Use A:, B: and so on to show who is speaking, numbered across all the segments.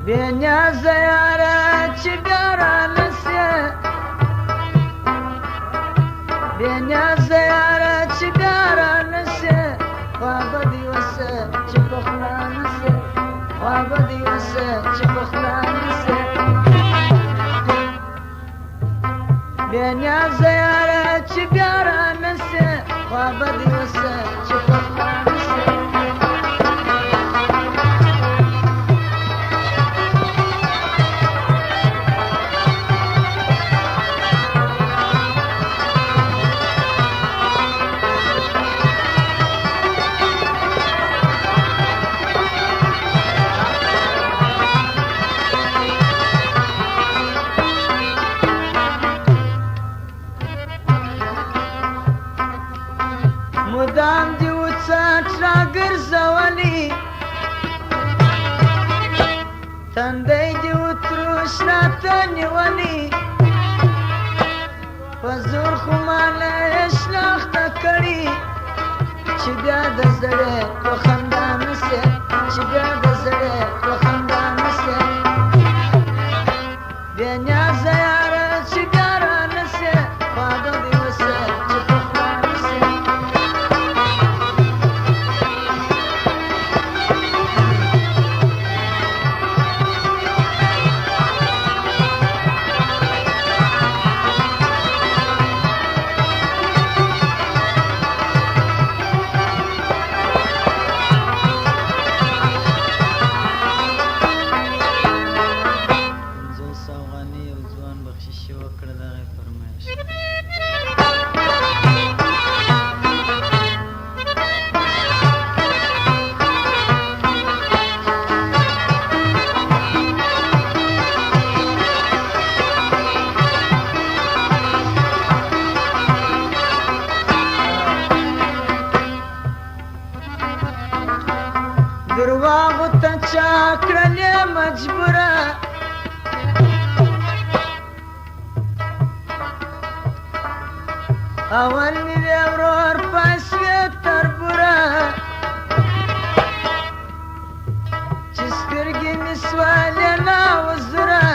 A: بێنیازە یارە چی گەڕە نەسێ بێنیازە یارە چی گەڕە نەسێ خوا بەدیوەسە چی بەخلا نەسێ خوا بەدیوەسە چی بەخلا نەسێ بێنیازە یارە چی گەڕە نەسێ خوا بەدیوەسە چی بەخلا نەسێ مدام دیو چاچ را گرزولی تندی دیو تروش را تنیولی پزور خماله اشناخت کری چی بیا دزده و خندانسه چی بیا دزده و خندانسه بینیازه یاره چی بیارانسه خواهد دیوسه چی پخوانسه درواغو تا چاکرلی مجبورا اول میوی ورور پاسوی تربورا چسکرگی نسوالی ناوزورا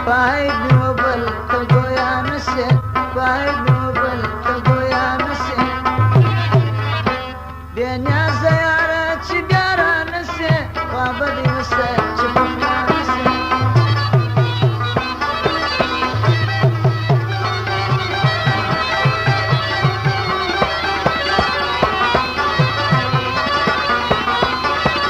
A: پای بیو بل تا گویا نسه پای